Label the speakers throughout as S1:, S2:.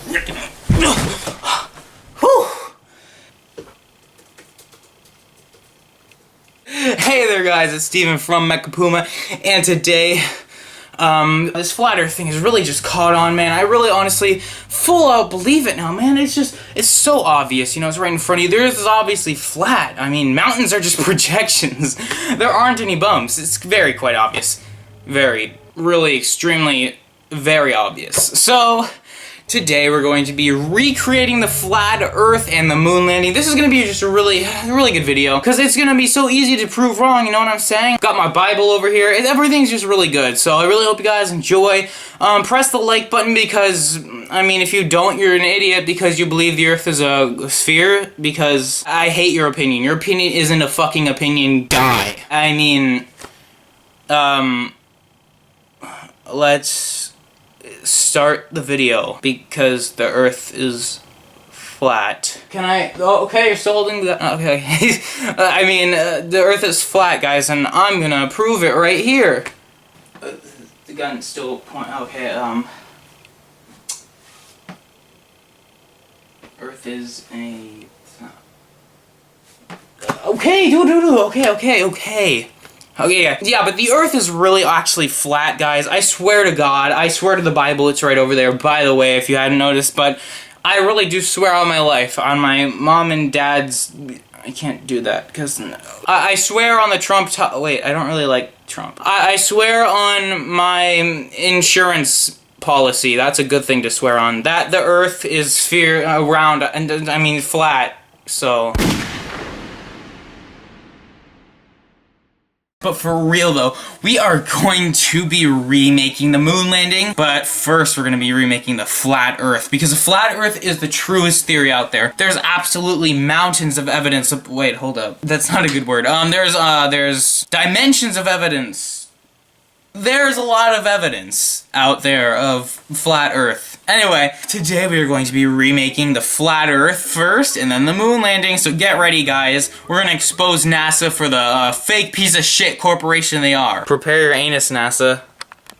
S1: Hey there guys, it's Steven from MechaPuma, and today, this flat earth thing has really just caught on, man. I really honestly full out believe it now, man. It's so obvious, you know, it's right in front of you. The earth is obviously flat. I mean, mountains are just projections. There aren't any bumps. It's quite obvious. Really extremely, very obvious. So, today we're going to be recreating the flat earth and the moon landing. This is going to be just a really good video, because it's going to be so easy to prove wrong, you know what I'm saying? Got my Bible over here. Everything's just really good, so I really hope you guys enjoy. Press the like button because, I mean, if you don't, you're an idiot because you believe the earth is a sphere, because I hate your opinion. Your opinion isn't a fucking opinion. Die. I mean, let's start the video, because the earth is flat. Can I? Oh, okay, you're still holding that. Okay. I mean, the earth is flat, guys, and I'm gonna prove it right here. The gun's still pointing. Okay, earth is a... Okay, okay. Okay, yeah, but the earth is really actually flat, guys. I swear to God, I swear to the Bible, it's right over there, by the way, if you hadn't noticed, but I really do swear on my life, on my mom and dad's... I can't do that, because... I swear on the Trump... Wait, I don't really like Trump. I swear on my insurance policy. That's a good thing to swear on. That the earth is round, and I mean flat, so... But for real though, we are going to be remaking the moon landing, but first we're going to be remaking the flat earth, because the flat earth is the truest theory out there. There's absolutely mountains of evidence of- wait, hold up. That's not a good word. There's dimensions of evidence. There's a lot of evidence out there of flat earth. Anyway, today we are going to be remaking the flat earth first, and then the moon landing, so get ready, guys. We're gonna expose NASA for the fake piece of shit corporation they are. Prepare your anus, NASA.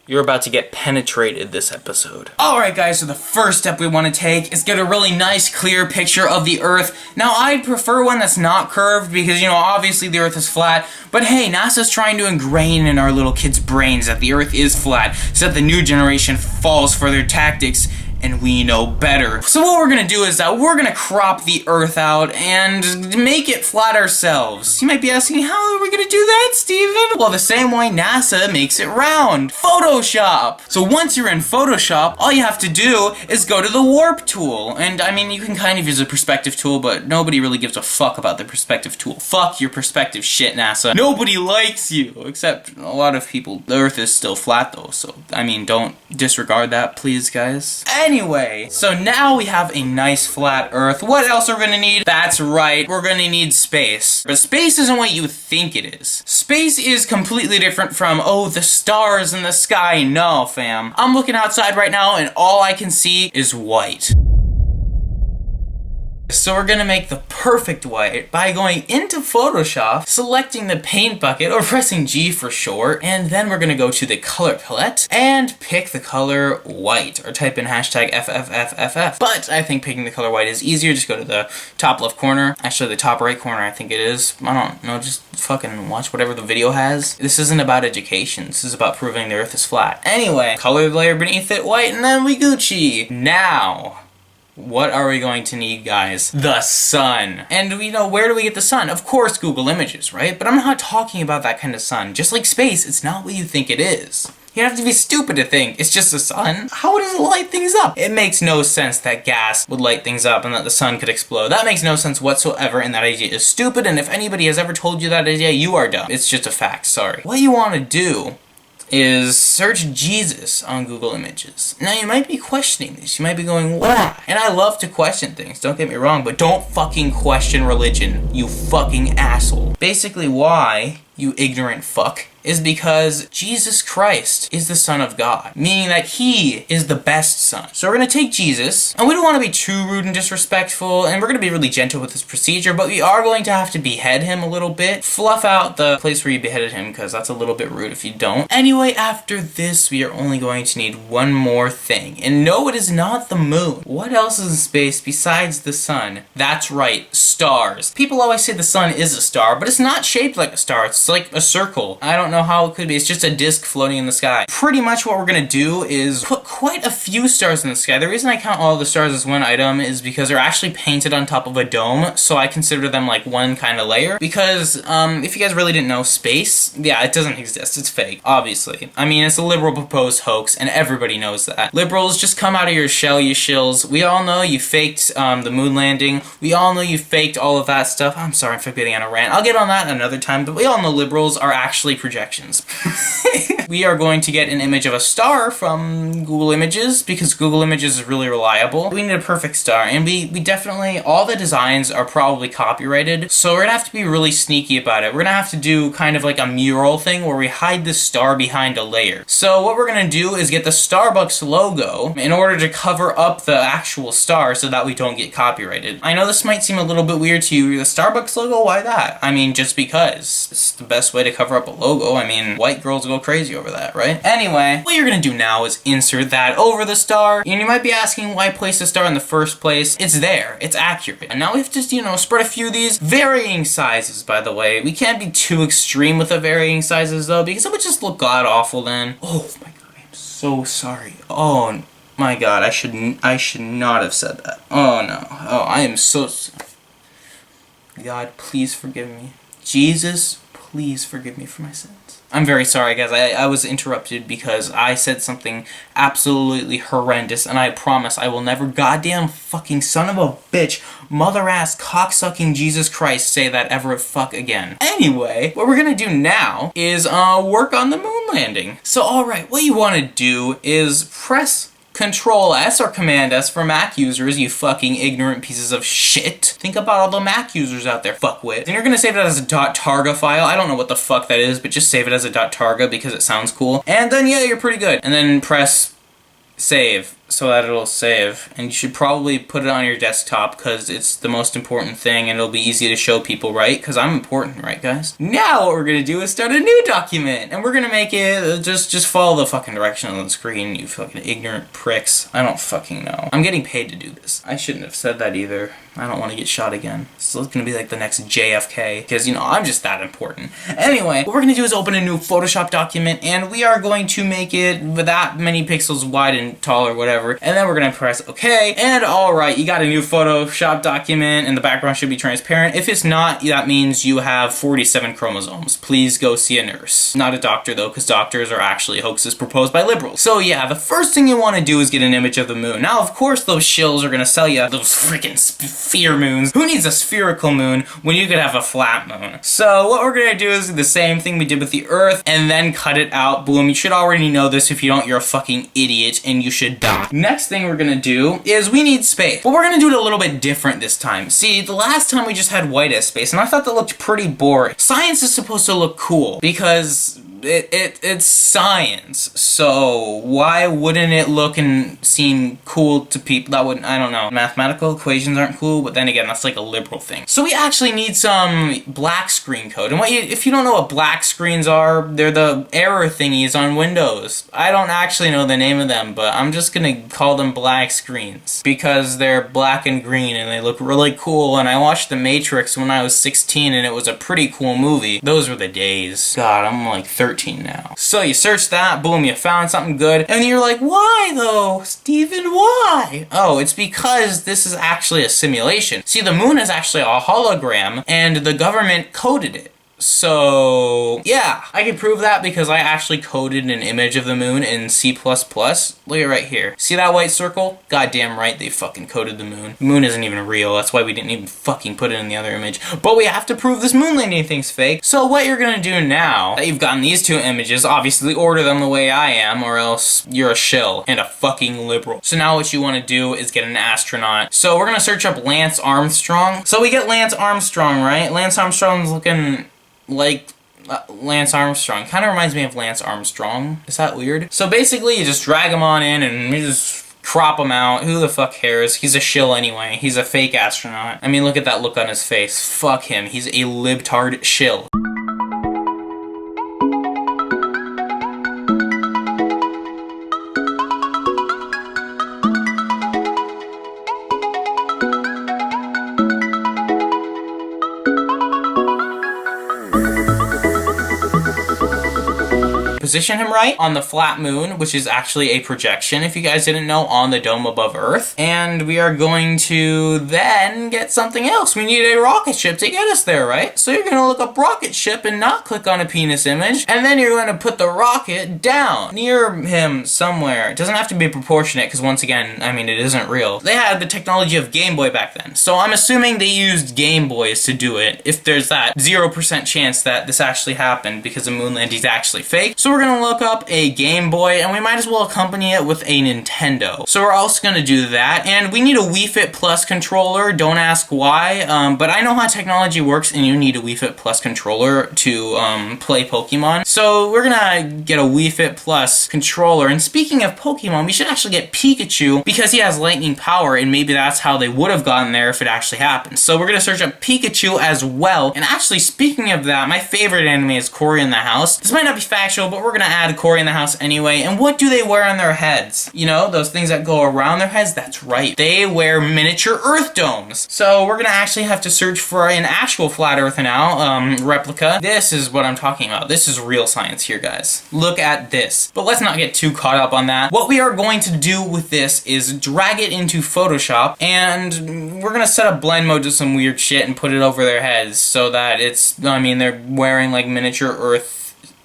S1: You're about to get penetrated this episode. Alright guys, so the first step we want to take is get a really nice clear picture of the earth. Now I'd prefer one that's not curved because, you know, obviously the earth is flat, but hey, NASA's trying to ingrain in our little kids' brains that the earth is flat so that the new generation falls for their tactics and we know better. So what we're gonna do is that we're gonna crop the earth out and make it flat ourselves. You might be asking, how are we gonna do that, Steven? Well, the same way NASA makes it round. Photoshop! So once you're in Photoshop, all you have to do is go to the warp tool. And I mean, you can kind of use a perspective tool, but nobody really gives a fuck about the perspective tool. Fuck your perspective shit, NASA. Nobody likes you, except a lot of people. The earth is still flat though, so I mean, don't disregard that, please, guys. Anyway, so now we have a nice flat earth. What else are we gonna need? That's right, we're gonna need space. But space isn't what you think it is. Space is completely different from, oh, the stars in the sky. No, fam. I'm looking outside right now and all I can see is white. So we're gonna make the perfect white by going into Photoshop, selecting the paint bucket, or pressing G for short, and then we're gonna go to the color palette and pick the color white, or type in hashtag FFFFF. But I think picking the color white is easier. Just go to the top left corner, actually the top right corner I think it is. I don't know, just fucking watch whatever the video has. This isn't about education, this is about proving the earth is flat. Anyway, color layer beneath it white, and then we Gucci. Now, what are we going to need, guys? The sun. And we know, where do we get the sun? Of course, Google Images, right? But I'm not talking about that kind of sun. Just like space, it's not what you think it is. You have to be stupid to think it's just the sun. How does it light things up? It makes no sense that gas would light things up and that the sun could explode. That makes no sense whatsoever, and that idea is stupid, and if anybody has ever told you that idea, you are dumb. It's just a fact, sorry. What you want to do is search Jesus on Google Images. Now you might be questioning this, you might be going, why? And I love to question things, don't get me wrong, but don't fucking question religion, you fucking asshole. Basically why, you ignorant fuck, is because Jesus Christ is the Son of God, meaning that he is the best son. So we're going to take Jesus, and we don't want to be too rude and disrespectful, and we're going to be really gentle with this procedure, but we are going to have to behead him a little bit. Fluff out the place where you beheaded him, because that's a little bit rude if you don't. Anyway, after this, we are only going to need one more thing. And no, it is not the moon. What else is in space besides the sun? That's right, stars. People always say the sun is a star, but it's not shaped like a star. It's like a circle. I don't know how it could be. It's just a disc floating in the sky. Pretty much what we're gonna do is put quite a few stars in the sky. The reason I count all the stars as one item is because they're actually painted on top of a dome, so I consider them like one kind of layer. Because, if you guys really didn't know, space, yeah, it doesn't exist. It's fake, obviously. I mean, it's a liberal proposed hoax, and everybody knows that. Liberals, just come out of your shell, you shills. We all know you faked the moon landing. We all know you faked all of that stuff. I'm sorry if I'm getting on a rant. I'll get on that another time, but we all know liberals are actually projections. We are going to get an image of a star from Google Images, because Google Images is really reliable. We need a perfect star, and we definitely, all the designs are probably copyrighted, so we're gonna have to be really sneaky about it. We're gonna have to do kind of like a mural thing where we hide the star behind a layer. So what we're gonna do is get the Starbucks logo in order to cover up the actual star so that we don't get copyrighted. I know this might seem a little bit weird to you. The Starbucks logo? Why that? I mean, just because. It's the best way to cover up a logo. I mean, white girls go crazy over that, right? Anyway, what you're gonna do now is insert that over the star, and you might be asking why place the star in the first place. It's there. It's accurate. And now we have to just, you know, spread a few of these varying sizes, by the way. We can't be too extreme with the varying sizes, though, because it would just look god-awful then. Oh my god, I'm so sorry. Oh my god, I should not have said that. Oh no. Oh, I am so sorry. God, please forgive me. Jesus, please forgive me for my sins. I'm very sorry, guys. I was interrupted because I said something absolutely horrendous, and I promise I will never goddamn fucking son of a bitch, mother-ass, cocksucking Jesus Christ say that ever fuck again. Anyway, what we're gonna do now is work on the moon landing. So, alright, what you want to do is press Control S or Command S for Mac users, you fucking ignorant pieces of shit. Think about all the Mac users out there, fuckwit. And you're gonna save it as a .targa file. I don't know what the fuck that is, but just save it as a .targa because it sounds cool. And then, yeah, you're pretty good. And then press Save so that it'll save. And you should probably put it on your desktop because it's the most important thing and it'll be easy to show people, right? Because I'm important, right, guys? Now what we're gonna do is start a new document, and we're gonna make it, just follow the fucking direction on the screen, you fucking ignorant pricks. I don't fucking know. I'm getting paid to do this. I shouldn't have said that either. I don't want to get shot again. So it's gonna be like the next JFK, because, you know, I'm just that important. Anyway, what we're gonna do is open a new Photoshop document, and we are going to make it with that many pixels wide and tall or whatever, and then we're gonna press OK, and alright, you got a new Photoshop document, and the background should be transparent. If it's not, that means you have 47 chromosomes. Please go see a nurse. Not a doctor, though, because doctors are actually hoaxes proposed by liberals. So yeah, the first thing you want to do is get an image of the moon. Now, of course, those shills are gonna sell you those freaking sphere moons. Who needs a spherical moon when you could have a flat moon? So what we're gonna do is the same thing we did with the Earth, and then cut it out. Boom. You should already know this. If you don't, you're a fucking idiot, and you should die. Next thing we're gonna do is we need space. But we're gonna do it a little bit different this time. See, the last time we just had white as space, and I thought that looked pretty boring. Science is supposed to look cool, because it's science, so why wouldn't it look and seem cool to people that wouldn't, I don't know, mathematical equations aren't cool, but then again, that's like a liberal thing. So we actually need some black screen code, and if you don't know what black screens are, they're the error thingies on Windows. I don't actually know the name of them, but I'm just gonna call them black screens, because they're black and green, and they look really cool, and I watched The Matrix when I was 16, and it was a pretty cool movie. Those were the days. God, I'm like 13 now. So you search that, boom, you found something good, and you're like, why though, Steven, why? Oh, it's because this is actually a simulation. See, the moon is actually a hologram, and the government coded it. So, yeah, I can prove that because I actually coded an image of the moon in C++. Look at right here. See that white circle? Goddamn right they fucking coded the moon. The moon isn't even real, that's why we didn't even fucking put it in the other image. But we have to prove this moon landing thing's fake. So what you're gonna do now, that you've gotten these two images, obviously order them the way I am, or else you're a shill and a fucking liberal. So now what you wanna do is get an astronaut. So we're gonna search up Lance Armstrong. So we get Lance Armstrong, right? Lance Armstrong's looking like Lance Armstrong. Kind of reminds me of Lance Armstrong. Is that weird? So basically, you just drag him on in and you just crop him out. Who the fuck cares? He's a shill anyway. He's a fake astronaut. I mean, look at that look on his face. Fuck him. He's a libtard shill. Position him right on the flat moon, which is actually a projection, if you guys didn't know, on the dome above Earth. And we are going to then get something else. We need a rocket ship to get us there, right? So you're going to look up rocket ship and not click on a penis image. And then you're going to put the rocket down near him somewhere. It doesn't have to be proportionate because, once again, I mean, it isn't real. They had the technology of Game Boy back then. So I'm assuming they used Game Boys to do it, if there's that 0% chance that this actually happened because the moon landing is actually fake. So we're gonna look up a Game Boy, and we might as well accompany it with a Nintendo. So we're also gonna do that, and we need a Wii Fit Plus controller. Don't ask why, but I know how technology works, and you need a Wii Fit Plus controller to play Pokemon. So we're gonna get a Wii Fit Plus controller, and speaking of Pokemon, we should actually get Pikachu, because he has lightning power, and maybe that's how they would have gotten there if it actually happened. So we're gonna search up Pikachu as well, and actually, speaking of that, my favorite anime is Cory in the House. This might not be factual, but we're gonna add Cory in the House anyway. And what do they wear on their heads? You know, those things that go around their heads? That's right. They wear miniature Earth domes. So we're gonna actually have to search for an actual flat Earth now, replica. This is what I'm talking about. This is real science here, guys. Look at this. But let's not get too caught up on that. What we are going to do with this is drag it into Photoshop, and we're gonna set up blend mode to some weird shit and put it over their heads so that it's, I mean, they're wearing like miniature Earth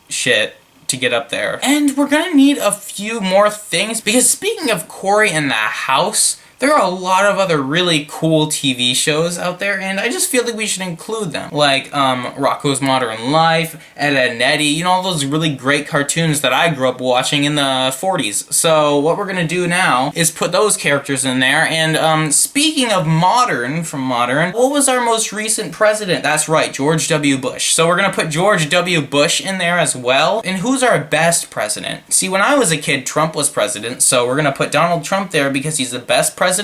S1: shit to get up there. And we're gonna need a few more things, because speaking of Cory in the House, there are a lot of other really cool TV shows out there, and I just feel like we should include them. Like, Rocko's Modern Life, Ed, Edd n Eddy, you know, all those really great cartoons that I grew up watching in the 40s. So what we're gonna do now is put those characters in there, and speaking of modern, what was our most recent president? That's right, George W. Bush. So we're gonna put George W. Bush in there as well. And who's our best president? See, when I was a kid, Trump was president, so we're gonna put Donald Trump there because he's the best president,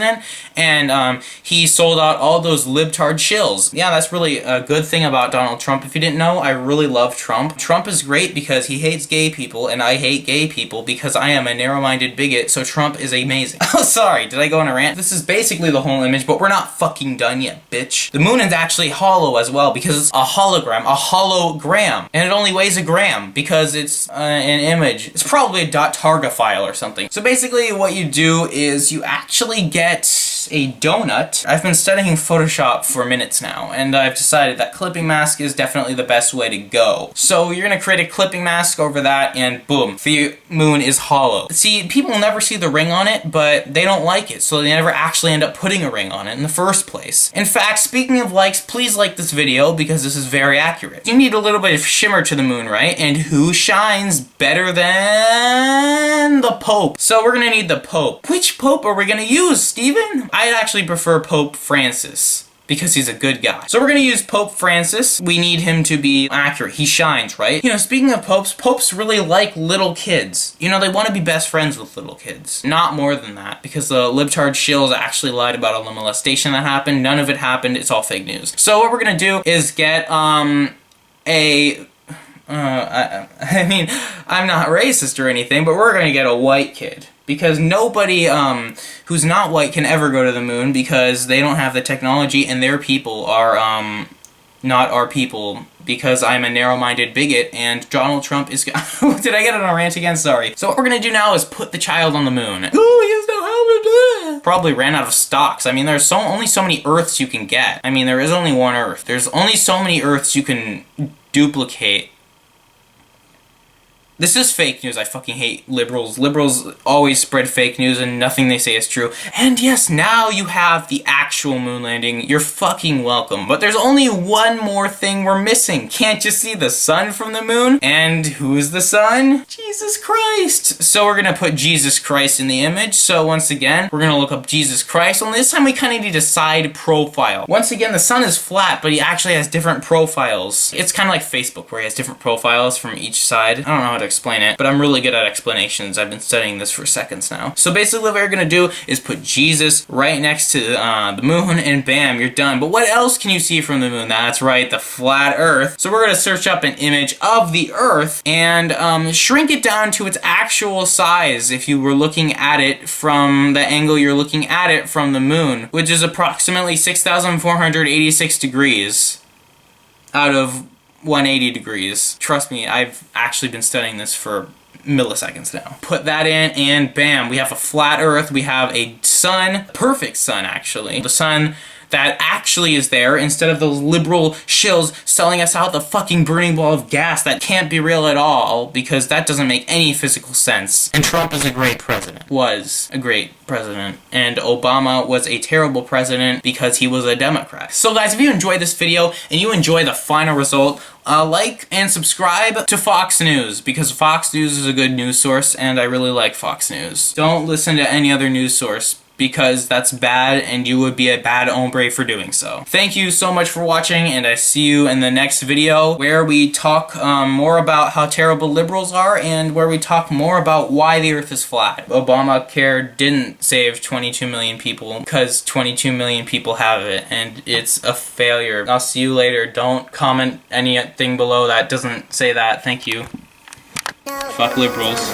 S1: and he sold out all those libtard shills. Yeah, that's really a good thing about Donald Trump. If you didn't know, I really love Trump. Trump is great because he hates gay people, and I hate gay people because I am a narrow-minded bigot, so Trump is amazing. Oh, sorry, did I go on a rant? This is basically the whole image, but we're not fucking done yet, bitch. The moon is actually hollow as well because it's a hologram, and it only weighs a gram because it's an image. It's probably a .targa file or something. So basically what you do is you actually get a donut. I've been studying Photoshop for minutes now, and I've decided that clipping mask is definitely the best way to go. So you're gonna create a clipping mask over that, and boom, the moon is hollow. See, people never see the ring on it, but they don't like it, so they never actually end up putting a ring on it in the first place. In fact, speaking of likes, please like this video because this is very accurate. You need a little bit of shimmer to the moon, right? And who shines better than the Pope? So we're gonna need the Pope. Which Pope are we gonna use, Steven? I'd actually prefer Pope Francis, because he's a good guy. So we're gonna use Pope Francis. We need him to be accurate. He shines, right? You know, speaking of popes, popes really like little kids. You know, they want to be best friends with little kids. Not more than that, because the libtard shills actually lied about a molestation that happened. None of it happened. It's all fake news. So what we're gonna do is get, I mean, I'm not racist or anything, but we're gonna get a white kid. Because nobody who's not white can ever go to the moon because they don't have the technology, and their people are not our people, because I'm a narrow-minded bigot and Donald Trump is... Did I get on a rant again? Sorry. So what we're gonna do now is put the child on the moon. Oh, he has no helmet! Probably ran out of stocks. I mean, there's only so many Earths you can get. I mean, there is only one Earth. There's only so many Earths you can duplicate. This is fake news. I fucking hate liberals. Liberals always spread fake news and nothing they say is true. And yes, now you have the actual moon landing. You're fucking welcome. But there's only one more thing we're missing. Can't you see the sun from the moon? And who is the sun? Jesus Christ. So we're gonna put Jesus Christ in the image. So once again, we're gonna look up Jesus Christ. Only this time we kind of need a side profile. Once again, the sun is flat, but he actually has different profiles. It's kind of like Facebook, where he has different profiles from each side. I don't know how to explain it, but I'm really good at explanations. I've been studying this for seconds now. So basically what we're gonna do is put Jesus right next to the moon, and bam, you're done. But what else can you see from the moon? That's right, the flat earth. So we're gonna search up an image of the earth and shrink it down to its actual size if you were looking at it from the angle you're looking at it from the moon, which is approximately 6,486 degrees out of 180 degrees. Trust me, I've actually been studying this for milliseconds now. Put that in and bam, we have a flat earth, we have a sun, perfect sun actually. The sun that actually is there instead of those liberal shills selling us out the fucking burning ball of gas that can't be real at all, because that doesn't make any physical sense. And Trump is a great president. Was a great president. And Obama was a terrible president because he was a Democrat. So guys, if you enjoyed this video and you enjoy the final result, like and subscribe to Fox News, because Fox News is a good news source and I really like Fox News. Don't listen to any other news source, because that's bad and you would be a bad hombre for doing so. Thank you so much for watching, and I see you in the next video where we talk more about how terrible liberals are and where we talk more about why the earth is flat. Obamacare didn't save 22 million people because 22 million people have it and it's a failure. I'll see you later. Don't comment anything below that doesn't say that. Thank you. Fuck liberals.